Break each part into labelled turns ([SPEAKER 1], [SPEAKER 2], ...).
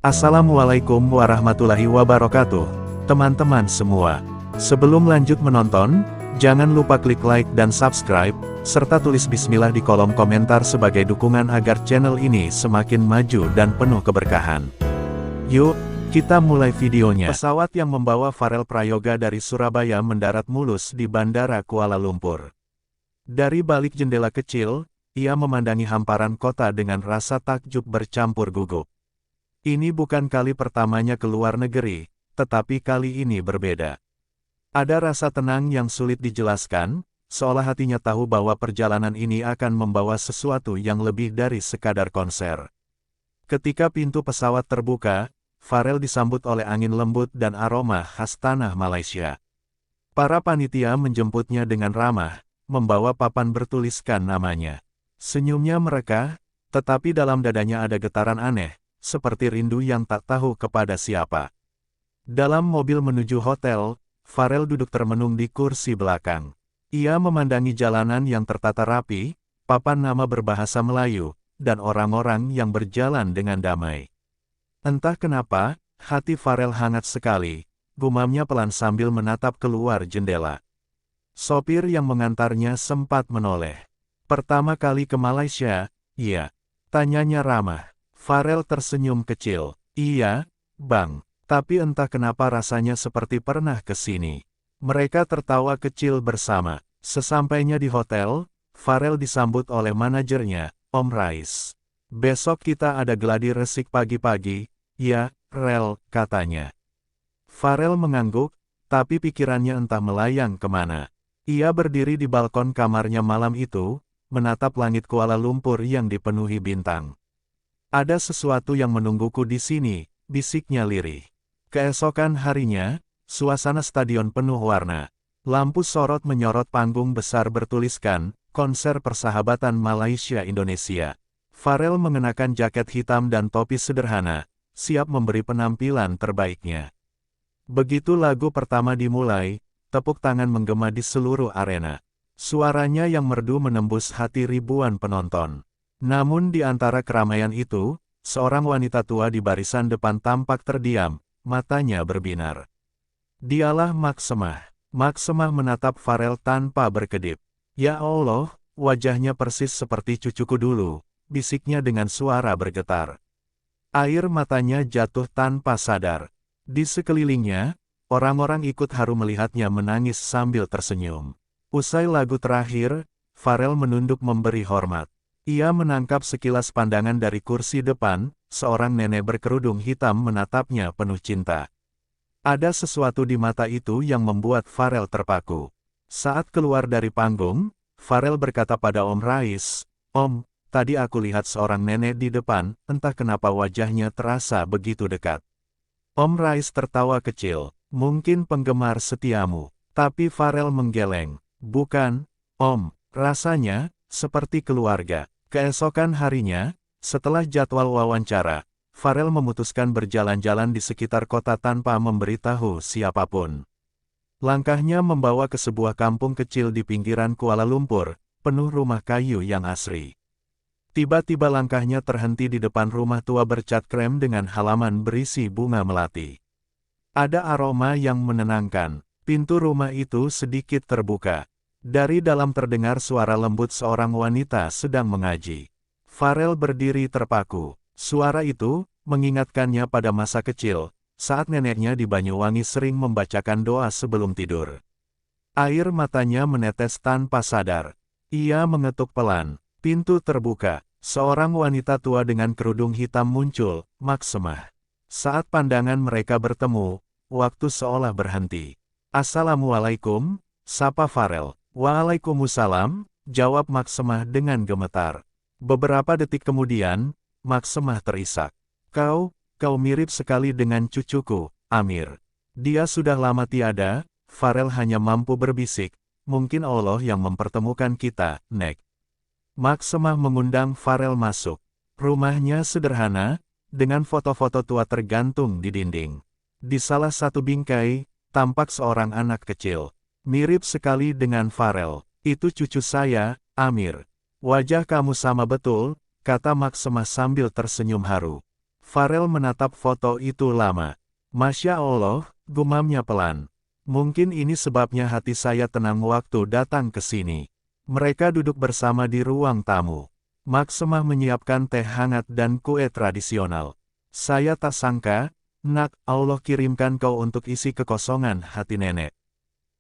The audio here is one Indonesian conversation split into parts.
[SPEAKER 1] Assalamualaikum warahmatullahi wabarakatuh, teman-teman semua. Sebelum lanjut menonton, jangan lupa klik like dan subscribe, serta tulis bismillah di kolom komentar sebagai dukungan agar channel ini semakin maju dan penuh keberkahan. Yuk, kita mulai videonya. Pesawat yang membawa Farel Prayoga dari Surabaya mendarat mulus di Bandara Kuala Lumpur. Dari balik jendela kecil, ia memandangi hamparan kota dengan rasa takjub bercampur gugup. Ini bukan kali pertamanya ke luar negeri, tetapi kali ini berbeda. Ada rasa tenang yang sulit dijelaskan, seolah hatinya tahu bahwa perjalanan ini akan membawa sesuatu yang lebih dari sekadar konser. Ketika pintu pesawat terbuka, Farel disambut oleh angin lembut dan aroma khas tanah Malaysia. Para panitia menjemputnya dengan ramah, membawa papan bertuliskan namanya. Senyumnya mereka, tetapi dalam dadanya ada getaran aneh, seperti rindu yang tak tahu kepada siapa. Dalam mobil menuju hotel, Farel duduk termenung di kursi belakang. Ia memandangi jalanan yang tertata rapi, papan nama berbahasa Melayu, dan orang-orang yang berjalan dengan damai. Entah kenapa, hati Farel hangat sekali, gumamnya pelan sambil menatap keluar jendela. Sopir yang mengantarnya sempat menoleh. Pertama kali ke Malaysia, iya, tanyanya ramah. Farel tersenyum kecil. Iya, Bang. Tapi entah kenapa rasanya seperti pernah ke sini. Mereka tertawa kecil bersama. Sesampainya di hotel, Farel disambut oleh manajernya, Om Rais. Besok kita ada gladi resik pagi-pagi, ya, Rel, katanya. Farel mengangguk, tapi pikirannya entah melayang kemana. Ia berdiri di balkon kamarnya malam itu, menatap langit Kuala Lumpur yang dipenuhi bintang. Ada sesuatu yang menungguku di sini, bisiknya lirih. Keesokan harinya, suasana stadion penuh warna. Lampu sorot menyorot panggung besar bertuliskan, Konser Persahabatan Malaysia-Indonesia. Farel mengenakan jaket hitam dan topi sederhana, siap memberi penampilan terbaiknya. Begitu lagu pertama dimulai, tepuk tangan menggema di seluruh arena. Suaranya yang merdu menembus hati ribuan penonton. Namun di antara keramaian itu, seorang wanita tua di barisan depan tampak terdiam, matanya berbinar. Dialah Mak Semah. Mak Semah menatap Farel tanpa berkedip. Ya Allah, wajahnya persis seperti cucuku dulu, bisiknya dengan suara bergetar. Air matanya jatuh tanpa sadar. Di sekelilingnya, orang-orang ikut haru melihatnya menangis sambil tersenyum. Usai lagu terakhir, Farel menunduk memberi hormat. Ia menangkap sekilas pandangan dari kursi depan, seorang nenek berkerudung hitam menatapnya penuh cinta. Ada sesuatu di mata itu yang membuat Farel terpaku. Saat keluar dari panggung, Farel berkata pada Om Rais, Om, tadi aku lihat seorang nenek di depan, entah kenapa wajahnya terasa begitu dekat. Om Rais tertawa kecil, mungkin penggemar setiamu. Tapi Farel menggeleng, bukan, Om, rasanya seperti keluarga. Keesokan harinya, setelah jadwal wawancara, Farel memutuskan berjalan-jalan di sekitar kota tanpa memberitahu siapapun. Langkahnya membawa ke sebuah kampung kecil di pinggiran Kuala Lumpur, penuh rumah kayu yang asri. Tiba-tiba langkahnya terhenti di depan rumah tua bercat krem dengan halaman berisi bunga melati. Ada aroma yang menenangkan, pintu rumah itu sedikit terbuka. Dari dalam terdengar suara lembut seorang wanita sedang mengaji. Farel berdiri terpaku. Suara itu mengingatkannya pada masa kecil, saat neneknya di Banyuwangi sering membacakan doa sebelum tidur. Air matanya menetes tanpa sadar. Ia mengetuk pelan. Pintu terbuka. Seorang wanita tua dengan kerudung hitam muncul, Mak Semah. Saat pandangan mereka bertemu, waktu seolah berhenti. Assalamualaikum, sapa Farel. Waalaikumsalam, jawab Mak Semah dengan gemetar. Beberapa detik kemudian, Mak Semah terisak. Kau mirip sekali dengan cucuku, Amir. Dia sudah lama tiada, Farel hanya mampu berbisik, mungkin Allah yang mempertemukan kita, Nek. Mak Semah mengundang Farel masuk. Rumahnya sederhana, dengan foto-foto tua tergantung di dinding. Di salah satu bingkai, tampak seorang anak kecil. Mirip sekali dengan Farel. Itu cucu saya, Amir. Wajah kamu sama betul, kata Mak Semah sambil tersenyum haru. Farel menatap foto itu lama. Masya Allah, gumamnya pelan. Mungkin ini sebabnya hati saya tenang waktu datang ke sini. Mereka duduk bersama di ruang tamu. Maxemah menyiapkan teh hangat dan kue tradisional. Saya tak sangka, Nak, Allah kirimkan kau untuk isi kekosongan hati nenek.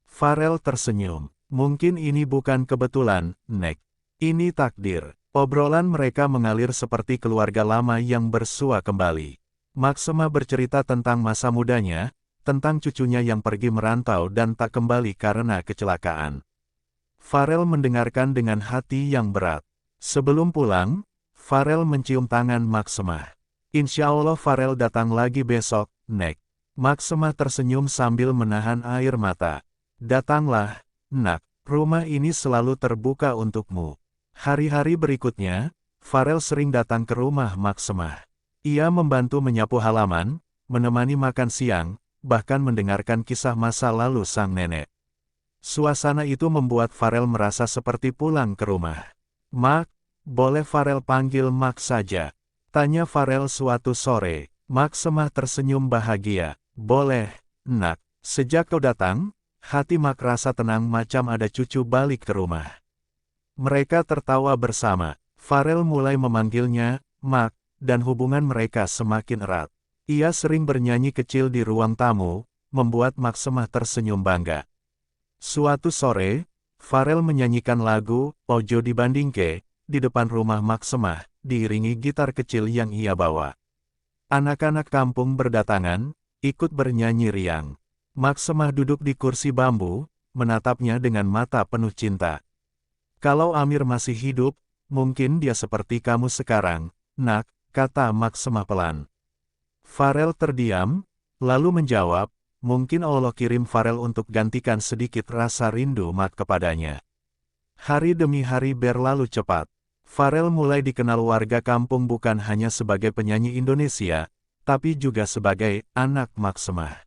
[SPEAKER 1] Farel tersenyum. Mungkin ini bukan kebetulan, Nek. Ini takdir. Obrolan mereka mengalir seperti keluarga lama yang bersua kembali. Maxemah bercerita tentang masa mudanya, tentang cucunya yang pergi merantau dan tak kembali karena kecelakaan. Farel mendengarkan dengan hati yang berat. Sebelum pulang, Farel mencium tangan Maxemah. Insya Allah Farel datang lagi besok, Nek. Maxemah tersenyum sambil menahan air mata. Datanglah, Nak. Rumah ini selalu terbuka untukmu. Hari-hari berikutnya, Farel sering datang ke rumah Maxemah. Ia membantu menyapu halaman, menemani makan siang, bahkan mendengarkan kisah masa lalu sang nenek. Suasana itu membuat Farel merasa seperti pulang ke rumah. Mak, boleh Farel panggil Mak saja? Tanya Farel suatu sore. Maxemah tersenyum bahagia. Boleh, Nak. Sejak kau datang, hati Mak rasa tenang macam ada cucu balik ke rumah. Mereka tertawa bersama. Farel mulai memanggilnya, Mak, dan hubungan mereka semakin erat. Ia sering bernyanyi kecil di ruang tamu, membuat Maxemah tersenyum bangga. Suatu sore, Farel menyanyikan lagu, Ojo Dibandingke, di depan rumah Maxemah, diiringi gitar kecil yang ia bawa. Anak-anak kampung berdatangan, ikut bernyanyi riang. Maxemah duduk di kursi bambu, menatapnya dengan mata penuh cinta. Kalau Amir masih hidup, mungkin dia seperti kamu sekarang, Nak, kata Maxemah pelan. Farel terdiam, lalu menjawab, mungkin Allah kirim Farel untuk gantikan sedikit rasa rindu Mak kepadanya. Hari demi hari berlalu cepat. Farel mulai dikenal warga kampung bukan hanya sebagai penyanyi Indonesia, tapi juga sebagai anak Maxemah.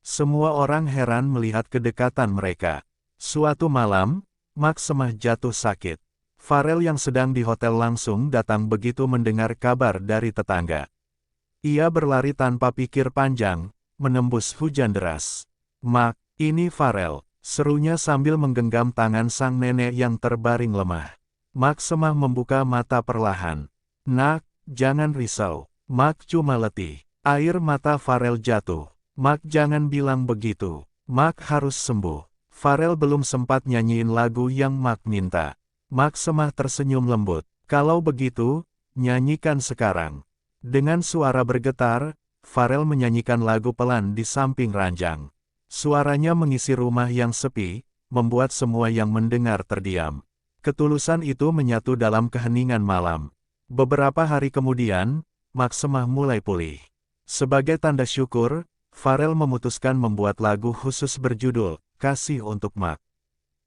[SPEAKER 1] Semua orang heran melihat kedekatan mereka. Suatu malam, Maxemah jatuh sakit. Farel yang sedang di hotel langsung datang begitu mendengar kabar dari tetangga. Ia berlari tanpa pikir panjang, menembus hujan deras. Mak, ini Farel, serunya sambil menggenggam tangan sang nenek yang terbaring lemah. Maxemah membuka mata perlahan. Nak, jangan risau. Mak cuma letih. Air mata Farel jatuh. Mak jangan bilang begitu. Mak harus sembuh. Farel belum sempat nyanyiin lagu yang Mak minta. Maxemah tersenyum lembut. Kalau begitu, nyanyikan sekarang. Dengan suara bergetar, Farel menyanyikan lagu pelan di samping ranjang. Suaranya mengisi rumah yang sepi, membuat semua yang mendengar terdiam. Ketulusan itu menyatu dalam keheningan malam. Beberapa hari kemudian, Maxemah mulai pulih. Sebagai tanda syukur, Farel memutuskan membuat lagu khusus berjudul, Kasih untuk Mak.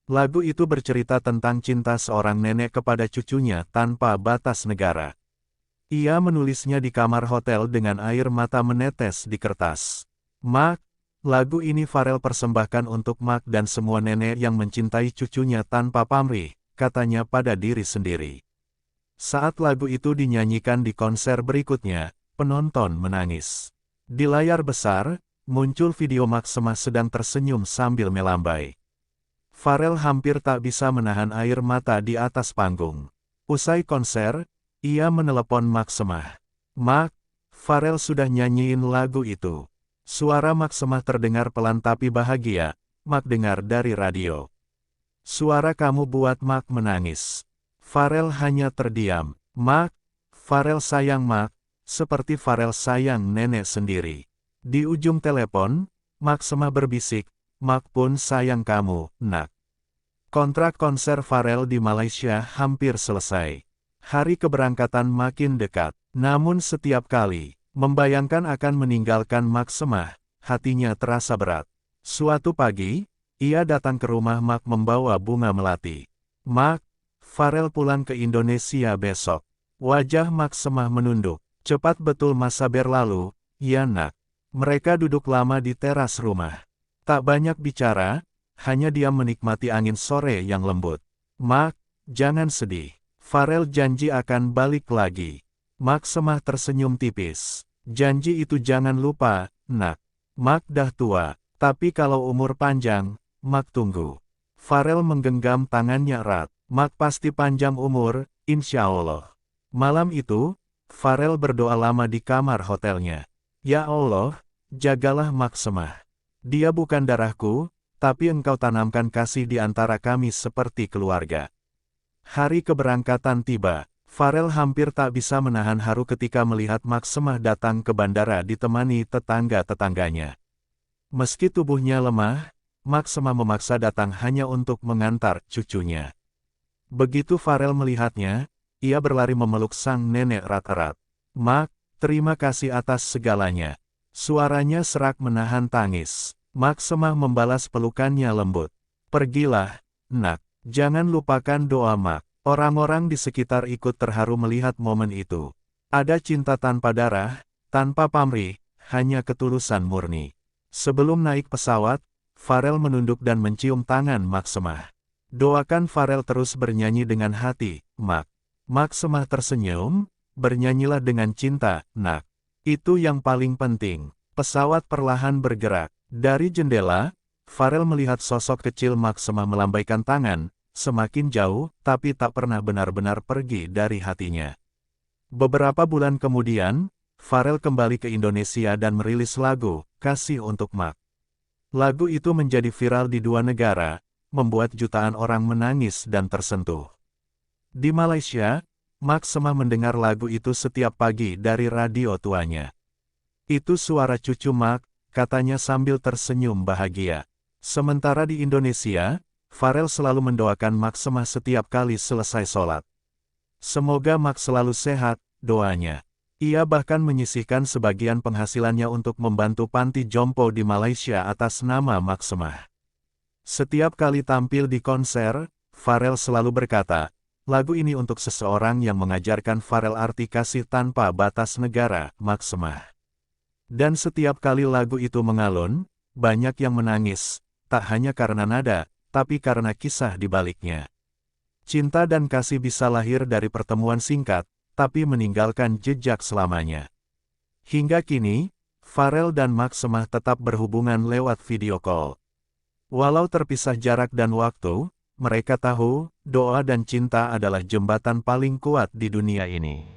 [SPEAKER 1] Lagu itu bercerita tentang cinta seorang nenek kepada cucunya tanpa batas negara. Ia menulisnya di kamar hotel dengan air mata menetes di kertas. Mak, lagu ini Farel persembahkan untuk Mak dan semua nenek yang mencintai cucunya tanpa pamrih, katanya pada diri sendiri. Saat lagu itu dinyanyikan di konser berikutnya, penonton menangis. Di layar besar, muncul video Maxemah sedang tersenyum sambil melambai. Farel hampir tak bisa menahan air mata di atas panggung. Usai konser, ia menelepon Maxemah. Mak, Farel sudah nyanyiin lagu itu. Suara Maxemah terdengar pelan tapi bahagia, Mak dengar dari radio. Suara kamu buat Mak menangis. Farel hanya terdiam. Mak, Farel sayang Mak, seperti Farel sayang nenek sendiri. Di ujung telepon, Maxemah berbisik, Mak pun sayang kamu, Nak. Kontrak konser Farel di Malaysia hampir selesai. Hari keberangkatan makin dekat, namun setiap kali membayangkan akan meninggalkan Maxemah, hatinya terasa berat. Suatu pagi, ia datang ke rumah Mak membawa bunga melati. Mak, Farel pulang ke Indonesia besok. Wajah Maxemah menunduk. Cepat betul masa berlalu, ya Nak. Mereka duduk lama di teras rumah. Tak banyak bicara, hanya diam menikmati angin sore yang lembut. Mak, jangan sedih. Farel janji akan balik lagi. Mak Semah tersenyum tipis. Janji itu jangan lupa, nak. Mak dah tua, tapi kalau umur panjang, Mak tunggu. Farel menggenggam tangannya erat. Mak pasti panjang umur, insya Allah. Malam itu, Farel berdoa lama di kamar hotelnya. Ya Allah, jagalah Mak Semah. Dia bukan darahku, tapi engkau tanamkan kasih di antara kami seperti keluarga. Hari keberangkatan tiba. Farel hampir tak bisa menahan haru ketika melihat Mak Semah datang ke bandara ditemani tetangga-tetangganya. Meski tubuhnya lemah, Mak Semah memaksa datang hanya untuk mengantar cucunya. Begitu Farel melihatnya, ia berlari memeluk sang nenek erat-erat. Mak, terima kasih atas segalanya. Suaranya serak menahan tangis. Mak Semah membalas pelukannya lembut. Pergilah, nak. Jangan lupakan doa Mak. Orang-orang di sekitar ikut terharu melihat momen itu. Ada cinta tanpa darah, tanpa pamrih, hanya ketulusan murni. Sebelum naik pesawat, Farel menunduk dan mencium tangan Mak Semah. Doakan Farel terus bernyanyi dengan hati, Mak. Mak Semah tersenyum, bernyanyilah dengan cinta, nak. Itu yang paling penting. Pesawat perlahan bergerak. Dari jendela, Farel melihat sosok kecil Mak Semah melambaikan tangan, semakin jauh, tapi tak pernah benar-benar pergi dari hatinya. Beberapa bulan kemudian, Farel kembali ke Indonesia dan merilis lagu, Kasih untuk Mak. Lagu itu menjadi viral di 2 negara, membuat jutaan orang menangis dan tersentuh. Di Malaysia, Mak Semah mendengar lagu itu setiap pagi dari radio tuanya. Itu suara cucu Mak, katanya sambil tersenyum bahagia. Sementara di Indonesia, Farel selalu mendoakan Mak Semah setiap kali selesai sholat. Semoga Mak selalu sehat, doanya. Ia bahkan menyisihkan sebagian penghasilannya untuk membantu panti jompo di Malaysia atas nama Mak Semah. Setiap kali tampil di konser, Farel selalu berkata, lagu ini untuk seseorang yang mengajarkan Farel arti kasih tanpa batas negara, Mak Semah. Dan setiap kali lagu itu mengalun, banyak yang menangis, tak hanya karena nada, tapi karena kisah di baliknya. Cinta dan kasih bisa lahir dari pertemuan singkat, tapi meninggalkan jejak selamanya. Hingga kini, Farel dan Mak Semah tetap berhubungan lewat video call. Walau terpisah jarak dan waktu, mereka tahu, doa dan cinta adalah jembatan paling kuat di dunia ini.